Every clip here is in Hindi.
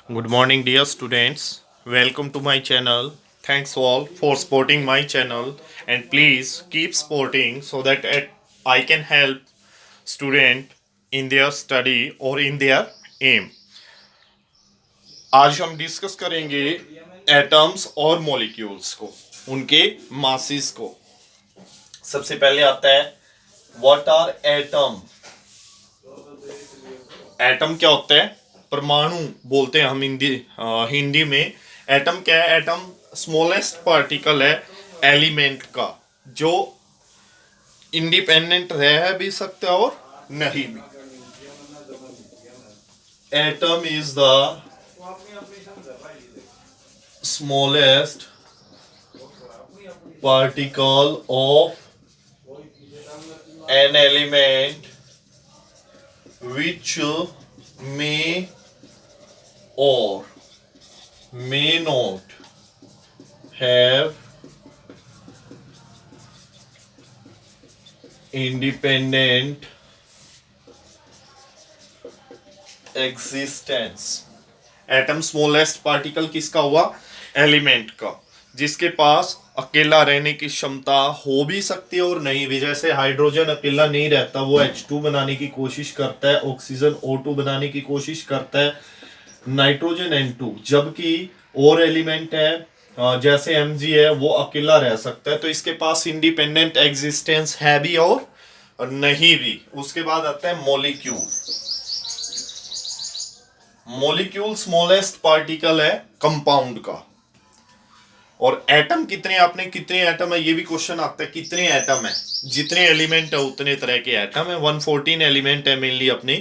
Good morning, dear students. Welcome to my channel. Thanks all for supporting my channel, and please keep supporting so that I can help student in their study or in their aim. आज हम डिस्कस करेंगे एटम्स और मॉलिक्यूल्स को, उनके मासेस को। सबसे पहले आता है व्हाट आर एटम। एटम क्या होता है? परमाणु बोलते हैं हम हिंदी में। एटम क्या है? एटम स्मॉलेस्ट पार्टिकल है एलिमेंट का, जो इंडिपेंडेंट रह भी सकता है और नहीं भी। Atom is the smallest particle of an element which may or may not have independent existence। Atom smallest particle किसका हुआ? एलिमेंट का, जिसके पास अकेला रहने की क्षमता हो भी सकती है और नहीं भी। जैसे हाइड्रोजन अकेला नहीं रहता, वो H2 बनाने की कोशिश करता है, ऑक्सीजन O2 बनाने की कोशिश करता है, नाइट्रोजन N2। जबकि और एलिमेंट है जैसे Mg है, वो अकेला रह सकता है। तो इसके पास इंडिपेंडेंट एग्जिस्टेंस है भी और नहीं भी। उसके बाद आता है मॉलिक्यूल। मॉलिक्यूल स्मॉलेस्ट पार्टिकल है कंपाउंड का। और एटम कितने, आपने कितने एटम है ये भी क्वेश्चन आता है, कितने एटम है? जितने एलिमेंट है उतने तरह के एटम है। 114 एलिमेंट है मेनली अपने,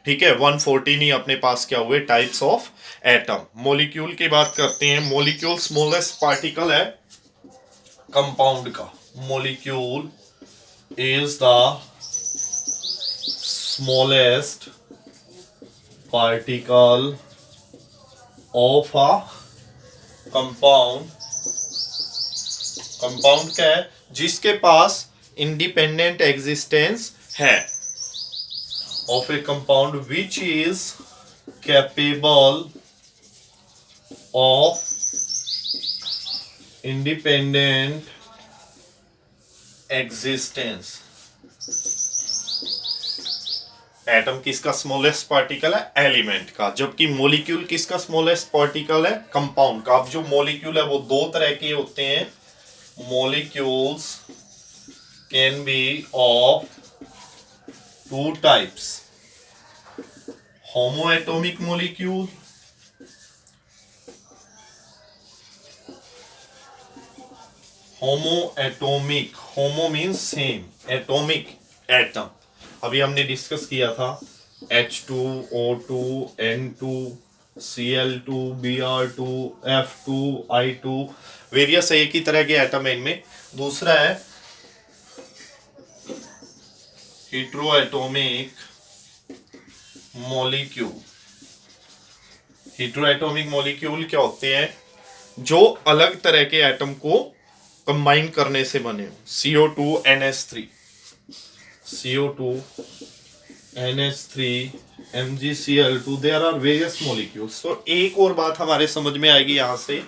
ठीक है। 114 ही अपने पास क्या हुए टाइप्स ऑफ एटम। मॉलिक्यूल की बात करते हैं। मॉलिक्यूल स्मॉलेस्ट पार्टिकल है कंपाउंड का। Molecule is the smallest particle of a compound. Compound क्या है? जिसके पास इंडिपेंडेंट एग्जिस्टेंस है। Of A compound which is capable of independent existence. Atom किसका स्मॉलेस्ट पार्टिकल है? एलिमेंट का। जबकि मॉलिक्यूल किसका स्मॉलेस्ट पार्टिकल है? कंपाउंड का। अब जो मॉलिक्यूल है वो दो तरह के होते हैं। Molecules can be of two types: homoatomic molecule homoatomic, homo means same, atomic atom। अभी हमने डिस्कस किया था H2 O2 N2 Cl2 Br2 F2 I2, various एक ही तरह के एटम है इनमें। दूसरा है हेटेरोएटॉमिक मॉलिक्यूल। हेटेरोएटॉमिक मॉलिक्यूल क्या होते हैं? जो अलग तरह के एटम को कंबाइन करने से बने हो। CO2 NH3 CO2 NH3 MgCl2, there are various molecules. तो एक और बात हमारे समझ में आएगी यहां से,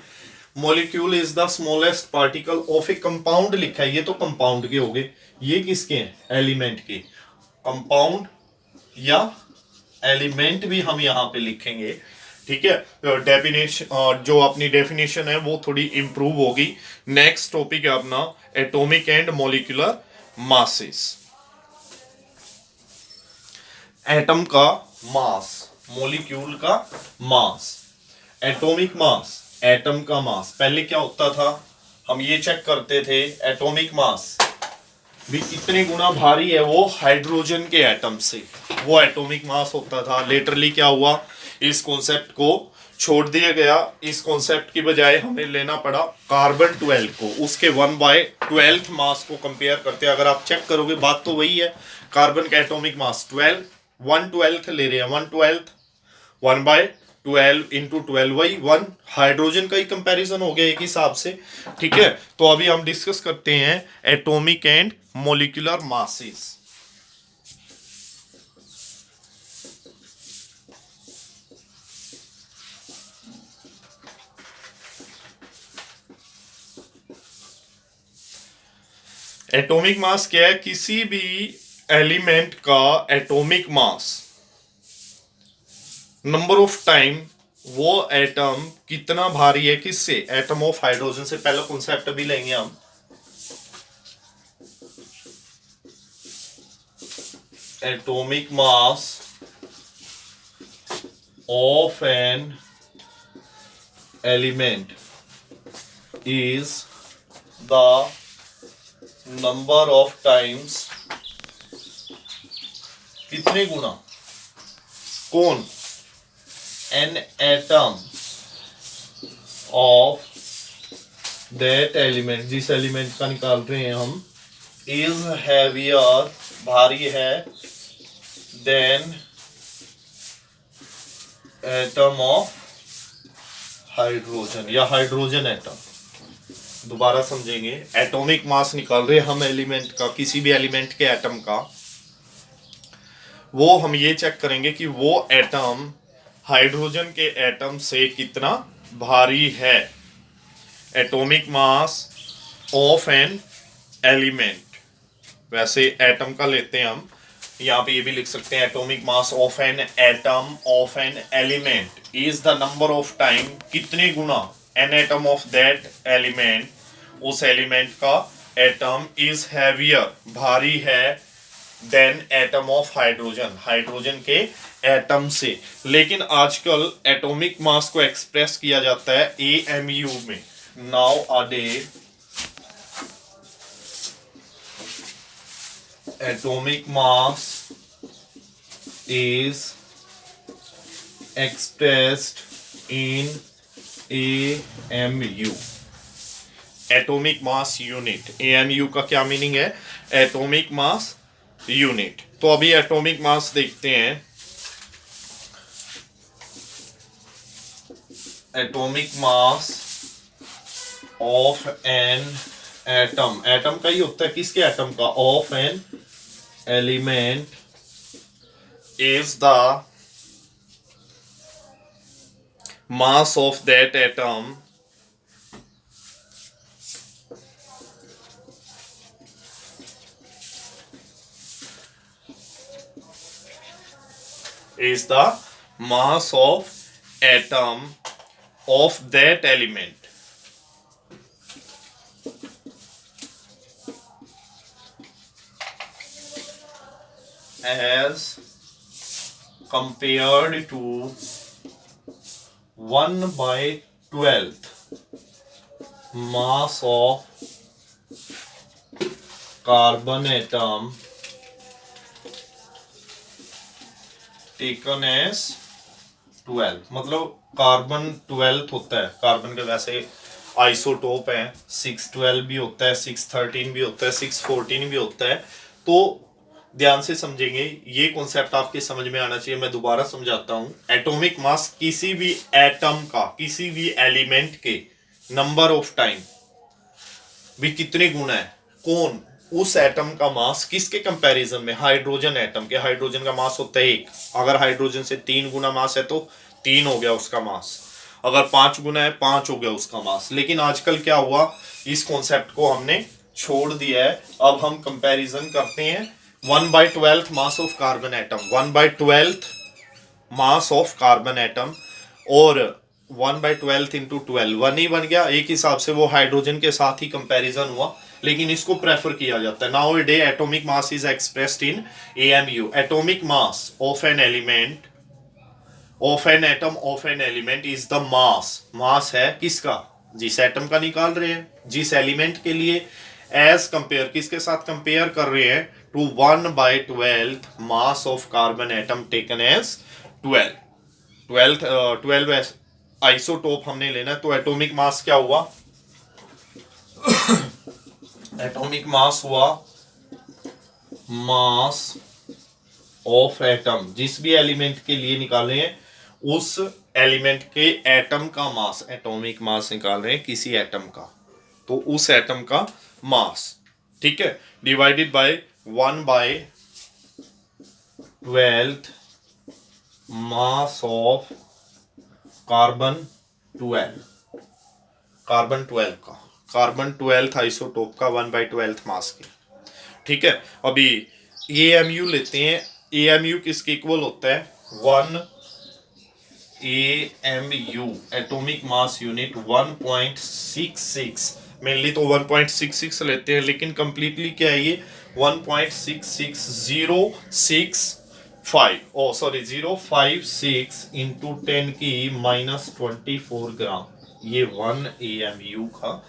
molecule is the smallest particle of A compound लिखा है। ये तो कंपाउंड के हो गए, ये किसके हैं? एलिमेंट के। कंपाउंड या एलिमेंट भी हम यहां पे लिखेंगे, ठीक है। तो डेफिनेशन, जो अपनी डेफिनेशन है वो थोड़ी इंप्रूव होगी। नेक्स्ट टॉपिक है अपना atomic and molecular masses. Atom का मास, मॉलिक्यूल का मास, एटॉमिक मास, एटम का मास। पहले क्या होता था, हम ये चेक करते थे एटॉमिक मास भी कितने गुना भारी है वो हाइड्रोजन के एटम से, वो एटॉमिक मास होता था। लेटरली क्या हुआ, इस कॉन्सेप्ट को छोड़ दिया गया। इस कॉन्सेप्ट की बजाय हमें लेना पड़ा कार्बन 12 को, उसके 1/12 मास को कंपेयर करते हैं। अगर आप चेक करोगे बात तो वही है, कार्बन का एटॉमिक मास 12, 1/12 ले रहे हैं, 1/12 1/12 इंटू 12 वही 1। हाइड्रोजन का ही कंपैरिजन हो गया एक हिसाब से, ठीक है। तो अभी हम डिस्कस करते हैं atomic and molecular masses. Atomic mass क्या है? किसी भी एलिमेंट का atomic mass, number of time वो एटम कितना भारी है, किससे? एटम ऑफ हाइड्रोजन से। पहला कॉन्सेप्ट भी लेंगे हम। Atomic mass of an element is the number of times, कितने गुना, कौन? N atom of that element, जिस एलिमेंट का निकाल रहे हैं हम, इज हैवियर, भारी है, देन एटम ऑफ हाइड्रोजन, या हाइड्रोजन एटम। दोबारा समझेंगे। एटॉमिक मास निकाल रहे हम एलिमेंट का, किसी भी एलिमेंट के एटम का, वो हम ये चेक करेंगे कि वो एटम हाइड्रोजन के एटम से कितना भारी है। Atomic mass of an element, वैसे एटम का लेते हैं हम, यहाँ पे ये भी लिख सकते हैं atomic mass of an atom of an element is the number of time, कितने गुना an atom of that element, उस एलिमेंट का एटम इज हैवियर, भारी है, then atom of hydrogen, hydrogen के एटम से। लेकिन आजकल एटॉमिक मास को एक्सप्रेस किया जाता है AMU में। Nowadays atomic mass is expressed in AMU, atomic mass unit. AMU का क्या मीनिंग है? Atomic mass unit. तो अभी एटॉमिक मास देखते हैं। Atomic mass of an atom, atom का ही होता है, किसके एटम का? Of an element is the mass of that atom is the mass of atom of that element. As compared to 1/12th mass of carbon atom taken as 12, मतलब कार्बन 12 होता है। कार्बन के वैसे आइसोटोप है, 612 भी होता है, 613 भी होता है, 614 भी होता है। तो ध्यान से समझेंगे, ये कॉन्सेप्ट आपके समझ में आना चाहिए। मैं दोबारा समझाता हूँ। एटॉमिक मास किसी भी एटम का, किसी भी एलिमेंट के नंबर ऑफ टाइम भी कितने गुना है, कौन? उस एटम का मास, किसके कंपैरिजन में? हाइड्रोजन एटम के। हाइड्रोजन का मास होता है 1, अगर हाइड्रोजन से 3 गुना मास है तो 3 हो गया उसका मास, अगर 5 गुना है 5 हो गया उसका मास। लेकिन आजकल क्या हुआ, इस कॉन्सेप्ट को हमने छोड़ दिया है। अब हम कंपैरिजन करते हैं 1/12th mass of carbon atom, 1/12th mass of carbon atom, और 1/12 इंटू 12 1 ही बन गया। एक हिसाब से वो हाइड्रोजन के साथ ही कंपैरिजन हुआ, लेकिन इसको प्रेफर किया जाता है। Nowadays atomic mass is expressed in AMU, atomic mass of an element, of an atom of an element is the mass, mass है किसका? जिस एटम का निकाल रहे हैं, जिस एलिमेंट के लिए, एज कंपेयर, किसके साथ कंपेयर कर रहे हैं? To 1/12th mass of carbon atom taken as 12 isotope हमने लेना है। तो एटॉमिक मास क्या हुआ? एटॉमिक मास हुआ मास ऑफ एटम, जिस भी एलिमेंट के लिए निकाले हैं उस एलिमेंट के एटम का मास, एटॉमिक मास निकाल रहे हैं किसी एटम का, तो उस एटम का मास, ठीक है, divided by 1/12th mass of carbon 12, carbon 12 का, कार्बन 12th आइसोटोप का 1/12th मास की। ठीक है, अभी AMU लेते हैं। AMU किसके इक्वल होता है? 1 AMU atomic mass unit 1.66, mainly तो 1.66 लेते हैं, लेकिन कंप्लीटली क्या है ये 1.66065 ओ सॉरी 056 इंटू 10 की -24 ग्राम, ये 1 AMU का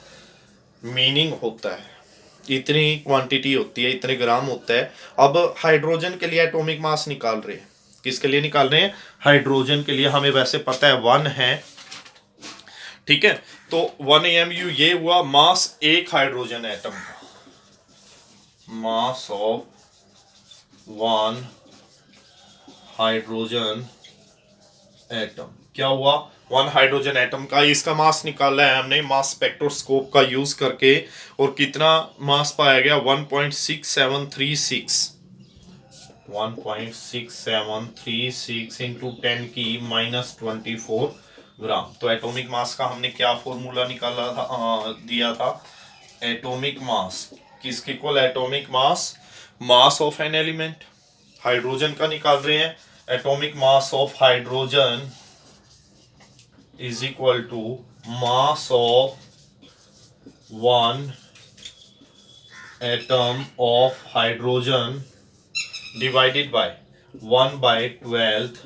मीनिंग होता है। इतनी क्वांटिटी होती है, इतने ग्राम होता है। अब हाइड्रोजन के लिए एटॉमिक मास निकाल रहे हैं, किसके लिए निकाल रहे हैं? हाइड्रोजन के लिए। हमें वैसे पता है 1 है, ठीक है, तो 1 AMU ये हुआ मास एक हाइड्रोजन एटम का, मास ऑफ 1 हाइड्रोजन एटम क्या हुआ? 1 हाइड्रोजन एटम का इसका मास निकाला है हमने मास स्पेक्ट्रोस्कोप का यूज करके, और कितना मास पाया गया? 1.6736 1.6736 इंटू 10 की -24 ग्राम। तो एटॉमिक मास का हमने क्या फॉर्मूला निकाला था, दिया था? एटॉमिक मास किसके equal? Atomic mass, mass of an element, hydrogen का निकाल रहे हैं। Atomic mass of hydrogen is equal to mass of 1 atom of hydrogen divided by 1/12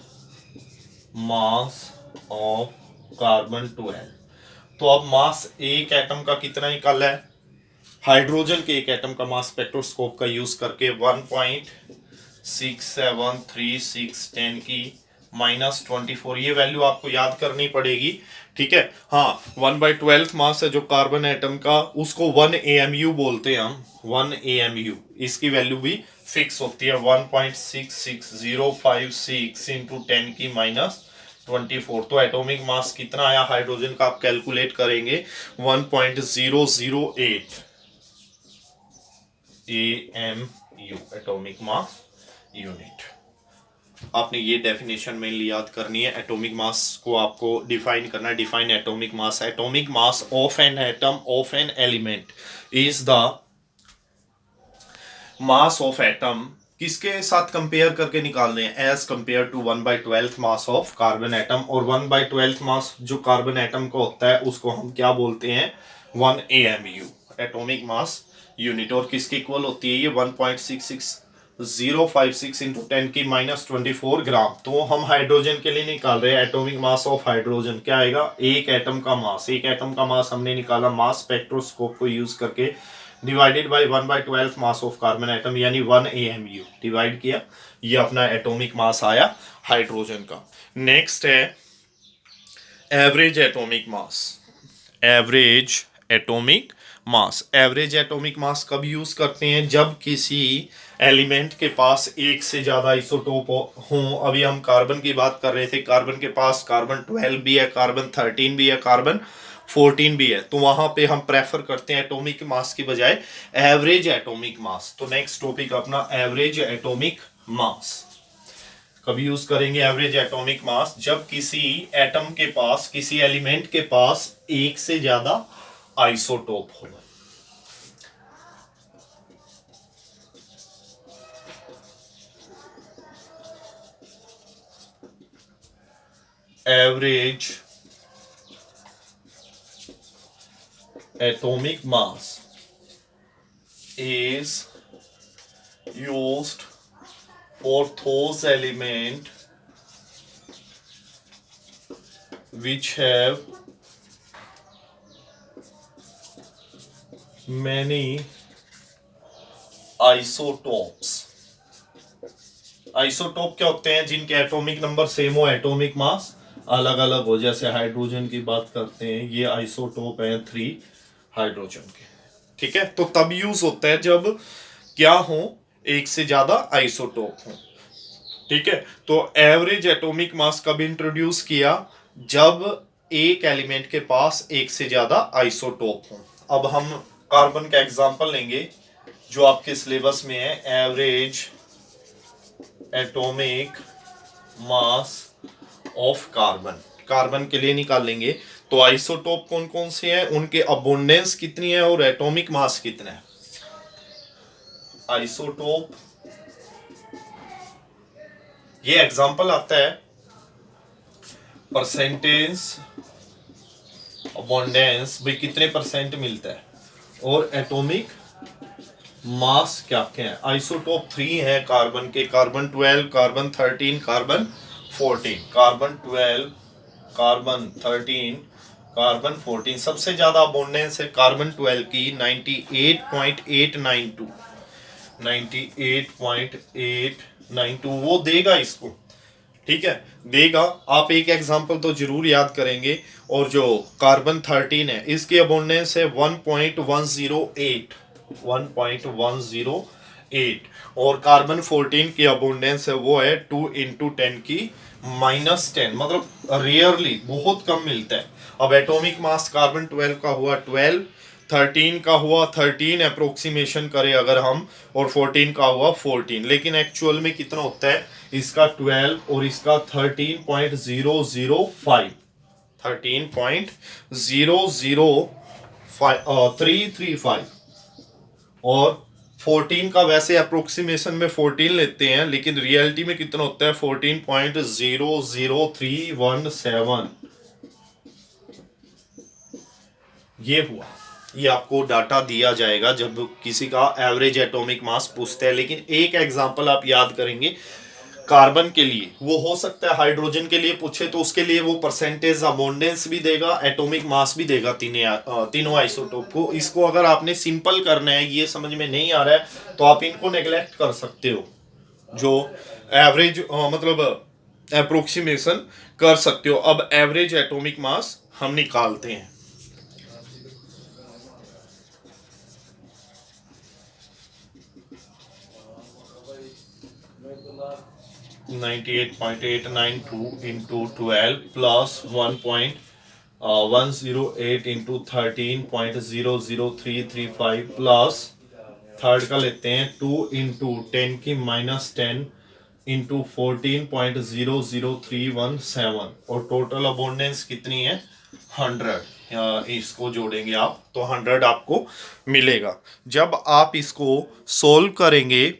mass of carbon 12। तो अब मास एक एटम का कितना निकाला है? हाइड्रोजन के एक एटम का मास स्पेक्ट्रोस्कोप का यूज करके 1.6736 10 की -24, ये वैल्यू आपको याद करनी पड़ेगी, ठीक है। हाँ, 1/12 मास है जो कार्बन एटम का, उसको 1 AMU बोलते हैं हम, 1 AMU। इसकी वैल्यू भी फिक्स होती है 1.66056 इंटू 10 की -24। तो एटॉमिक मास कितना आया हाइड्रोजन का, आप कैलकुलेट करेंगे 1.008 AMU एटॉमिक मास यूनिट। आपने ये डेफिनेशन में याद करनी है। एटॉमिक मास को आपको डिफाइन करना है। Define atomic mass, atomic mass of an atom of an element is the mass of atom, किसके साथ कंपेयर करके निकाल रहे हैं? As compare to 1/12 mass of carbon atom. और 1/12 मास जो कार्बन एटम का होता है उसको हम क्या बोलते हैं? 1 AMU एटॉमिक मास यूनिट। और किसकी इक्वल होती है ये? 1.66056 इंटू 10 की -24 ग्राम। तो हम हाइड्रोजन के लिए निकाल रहे हैं एटॉमिक मास ऑफ हाइड्रोजन, क्या आएगा? एक एटम का मास, एक एटम का मास हमने निकाला मास स्पेक्ट्रोस्कोप को यूज करके, divided by 1/12 mass of carbon atom, यानी 1 AMU डिवाइड किया, ये अपना एटॉमिक मास आया हाइड्रोजन का। नेक्स्ट है average atomic mass. Average atomic mass, average atomic mass कब यूज करते हैं? जब किसी एलिमेंट के पास एक से ज्यादा आइसोटोप हो। अभी हम कार्बन की बात कर रहे थे, कार्बन के पास कार्बन 12 भी है, कार्बन 13 भी है, कार्बन 14 भी है, तो वहां पे हम प्रेफर करते हैं एटॉमिक मास की बजाय एवरेज एटॉमिक मास। तो नेक्स्ट टॉपिक अपना एवरेज एटॉमिक मास। कब यूज करेंगे एवरेज एटॉमिक मास? जब किसी एटम के पास, किसी एलिमेंट के पास एक से ज्यादा आइसोटोप हो। Average atomic mass is used for those elements which have many isotopes। Isotope क्या होते हैं? जिनके एटॉमिक नंबर सेम हो, एटॉमिक मास अलग अलग हो। जैसे हाइड्रोजन की बात करते हैं, ये आइसोटोप है 3 हाइड्रोजन के, ठीक है। तो तब यूज होता है जब क्या हो? एक से ज्यादा आइसोटोप हो, ठीक है। तो एवरेज एटॉमिक मास कब इंट्रोड्यूस किया? जब एक एलिमेंट के पास एक से ज्यादा आइसोटोप हो। अब हम कार्बन का एग्जांपल लेंगे जो आपके सिलेबस में है, average atomic mass of carbon. Carbon के लिए निकालेंगे तो आइसोटोप कौन कौन से हैं, उनके अबुंडेंस कितनी है और एटॉमिक मास कितना है। आइसोटोप, ये एग्जांपल आता है परसेंटेज अबोंडेंस, भाई कितने परसेंट मिलता है, और एटॉमिक मास क्या क्या है। आइसोटोप 3 है कार्बन के, carbon 12, carbon 13, carbon 14, carbon 12, carbon 13, carbon 14। सबसे ज्यादा अबोंडेंस है कार्बन 12 की 98.892, 98.892 वो देगा इसको, ठीक है, देगा। आप एक एग्जांपल तो जरूर याद करेंगे। और जो कार्बन 13 है इसकी अबोंडेंस है 1.108, 1.108, और कार्बन 14 की अबोंडेंस है वो है 2 × 10 की -10, मतलब रेयरली, बहुत कम मिलता है। अब एटॉमिक मास कार्बन 12 का हुआ 12, 13 का हुआ 13 अप्रोक्सीमेशन करें अगर हम, और 14 का हुआ 14, लेकिन एक्चुअल में कितना होता है इसका 12 और इसका 13.005, 13.00335, और 14 का वैसे अप्रोक्सीमेशन में 14 लेते हैं, लेकिन रियलिटी में कितना होता है 14.00317। ये हुआ, ये आपको डाटा दिया जाएगा जब किसी का एवरेज एटॉमिक मास पूछते हैं। लेकिन एक एग्जांपल आप याद करेंगे कार्बन के लिए, वो हो सकता है हाइड्रोजन के लिए पूछे तो उसके लिए वो परसेंटेज अबोंडेंस भी देगा, एटॉमिक मास भी देगा, तीनों आइसोटोप को। इसको अगर आपने सिंपल करना है, ये समझ में नहीं आ रहा है, तो आप इनको नेग्लेक्ट कर सकते हो, जो एवरेज मतलब अप्रोक्सीमेशन कर सकते हो। अब एवरेज एटॉमिक मास हम निकालते हैं। 98.892 into 12 plus 1.108 into 13.00335 plus third का लेते हैं 2 into 10 की -10 into 14.00317, और टोटल अबोंडेंस कितनी है 100। इसको जोड़ेंगे आप तो 100 आपको मिलेगा। जब आप इसको सोल्व करेंगे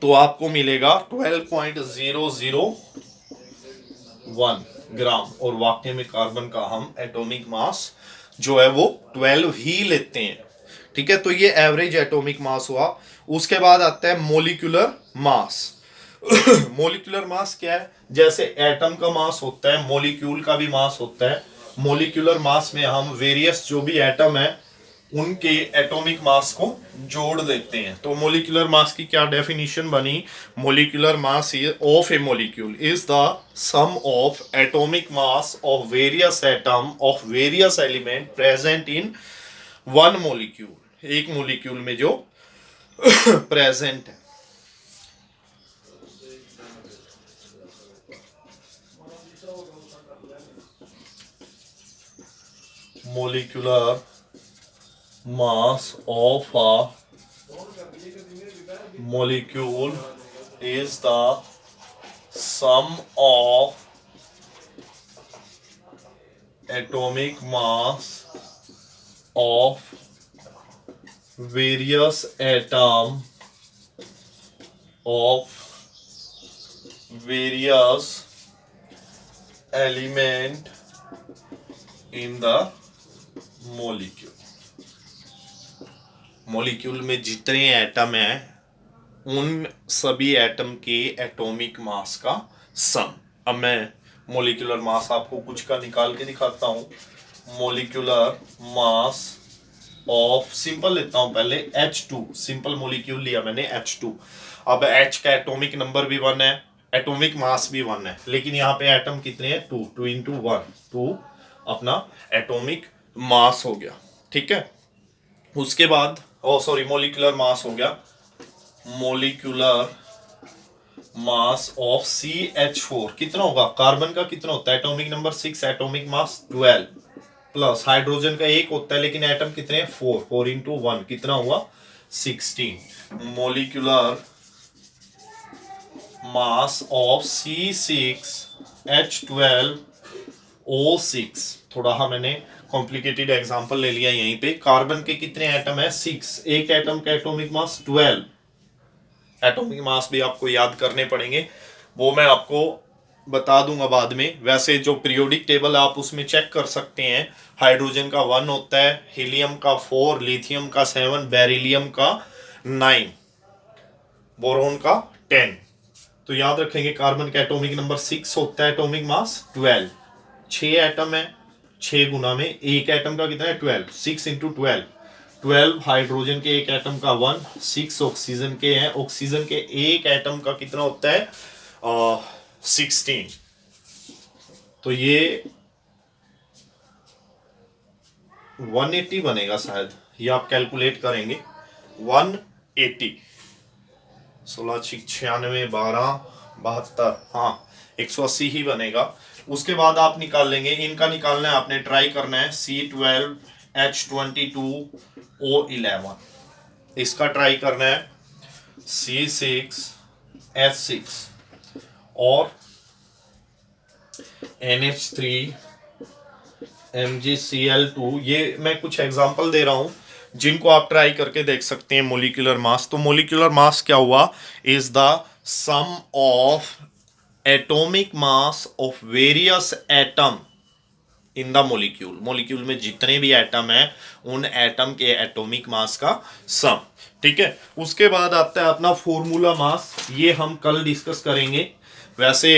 तो आपको मिलेगा 12.001 ग्राम, और वाकई में कार्बन का हम एटॉमिक मास जो है वो 12 ही लेते हैं, ठीक है। तो ये एवरेज एटॉमिक मास हुआ। उसके बाद आता है मोलिकुलर मास। मोलिकुलर मास क्या है, जैसे एटम का मास होता है मोलिक्यूल का भी मास होता है। मोलिकुलर मास में हम वेरियस जो भी एटम है उनके एटॉमिक मास को जोड़ देते हैं। तो मोलिकुलर मास की क्या डेफिनेशन बनी, molecular mass of a molecule is the sum of atomic mass of various atom of various element present in one molecule, एक मोलिक्यूल में जो प्रेजेंट है। Molecular mass of a molecule is the sum of atomic mass of various atom of various element in the molecule। Molecule में जितने एटम हैं उन सभी एटम के एटॉमिक मास का सम। अब मैं मॉलिक्यूलर मास आपको कुछ का निकाल के दिखाता हूं। मॉलिक्यूलर मास ऑफ, सिंपल लेता हूं पहले, H2, सिंपल मॉलिक्यूल लिया मैंने H2। अब H का एटॉमिक नंबर भी 1 है, एटॉमिक मास भी 1 है, लेकिन यहाँ पे एटम कितने हैं 2, 2 × 1, 2 अपना एटॉमिक मास हो गया, ठीक है। उसके बाद मॉलिक्यूलर मास हो गया, मॉलिक्यूलर मास ऑफ CH4 कितना होगा, कार्बन का कितना होता है atomic number 6, atomic mass 12, plus hydrogen का 1 होता है लेकिन एटम कितने हैं 4, 4 × 1 कितना हुआ 16। मॉलिक्यूलर मास ऑफ C6H12O6, थोड़ा मैंने कॉम्प्लिकेटेड एग्जांपल ले लिया यहीं पे। कार्बन के कितने एटम है 6, एक एटम का एटॉमिक मास 12, एटॉमिक मास भी आपको याद करने पड़ेंगे, वो मैं आपको बता दूंगा बाद में। वैसे जो पीरियोडिक टेबल आप उसमें चेक कर सकते हैं, हाइड्रोजन का 1 होता है, हीलियम का 4, लिथियम का 7, बेरिलियम का 9, बोरोन का 10। तो याद रखेंगे कार्बन का एटॉमिक नंबर 6 होता है, एटॉमिक मास 12। 6 एटम है, 6 गुना में एक एटम का कितना है 12, 6 इंटू 12। 12 हाइड्रोजन के एक एटम का 1, 6 ऑक्सीजन के हैं, ऑक्सीजन के एक एटम का कितना होता है 16। तो ये 180 बनेगा शायद, ये आप कैलकुलेट करेंगे 180। 16 96 12 72, हाँ 180 ही बनेगा। उसके बाद आप निकाल लेंगे, इनका निकालना है आपने, ट्राई करना है C12H22O11, इसका ट्राई करना है C6H6 और NH3MgCl2। ये मैं कुछ एग्जांपल दे रहा हूं जिनको आप ट्राई करके देख सकते हैं। मोलिकुलर मास, तो मोलिकुलर मास क्या हुआ, is the sum of atomic mass of various atom in the molecule. Molecule में जितने भी एटम है उन एटम के एटॉमिक मास का सम, ठीक है। उसके बाद आता है अपना फॉर्मूला मास, ये हम कल डिस्कस करेंगे। वैसे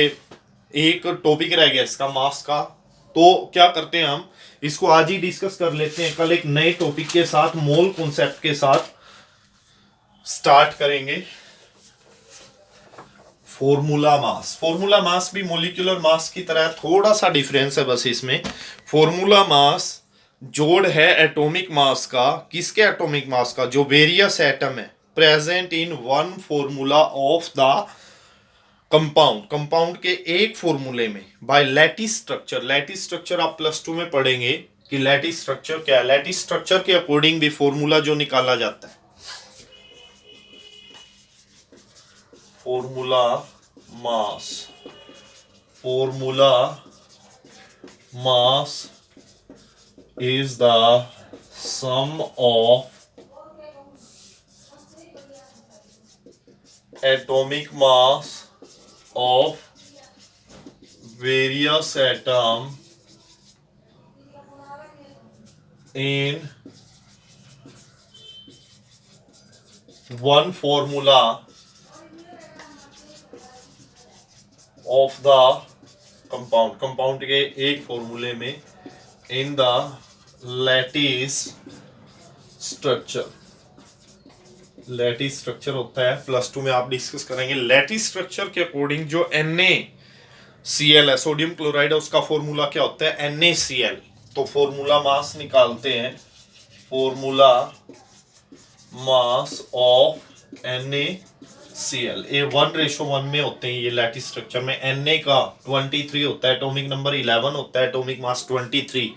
एक टॉपिक रह गया इसका मास का, तो क्या करते हैं हम इसको आज ही डिस्कस कर लेते हैं, कल एक नए टॉपिक के साथ, मोल कॉन्सेप्ट के साथ स्टार्ट करेंगे। फॉर्मूला मास, फॉर्मूला मास भी मोलिकुलर मास की तरह, थोड़ा सा डिफरेंस है बस इसमें। फॉर्मूला मास जोड़ है एटॉमिक मास का, किसके एटॉमिक मास का, जो वेरियस एटम है present in one formula of the compound, compound के एक फॉर्मूले में by lattice structure. Lattice structure आप +2 में पढ़ेंगे कि लैटिस स्ट्रक्चर क्या है। लैटिस स्ट्रक्चर के अकॉर्डिंग भी फॉर्मूला जो निकाला जाता है, formula mass, formula mass is the sum of atomic mass of various atom in one formula of the compound, compound के एक फॉर्मूले में in the lattice structure। Lattice structure होता है, +2 में आप डिस्कस करेंगे। लैटिस स्ट्रक्चर के अकॉर्डिंग जो NaCl है, सोडियम क्लोराइड है, उसका फॉर्मूला क्या होता है NaCl। तो फॉर्मूला मास निकालते हैं, फॉर्मूला मास ऑफ NaCl, ये 1:1 में होते हैं। ये लैटिस स्ट्रक्चर में Na का 23 होता है, एटॉमिक नंबर 11 होता है, एटॉमिक मास 23।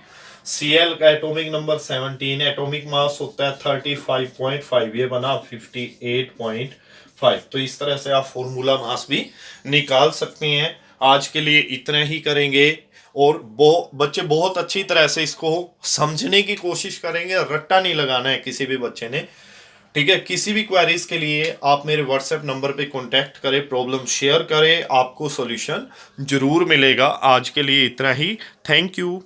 Cl का एटॉमिक नंबर 17, एटॉमिक मास होता है 35.5, ये बना 58.5। तो इस तरह से आप फॉर्मूला मास भी निकाल सकते हैं। आज के लिए इतना ही करेंगे, और बच्चे बहुत अच्छी तरह से इसको समझने की कोशिश करेंगे, रट्टा नहीं लगाना है किसी भी बच्चे ने, ठीक है। किसी भी क्वेरीज के लिए आप मेरे व्हाट्सएप नंबर पे कांटेक्ट करें, प्रॉब्लम शेयर करें, आपको सॉल्यूशन जरूर मिलेगा। आज के लिए इतना ही, थैंक यू।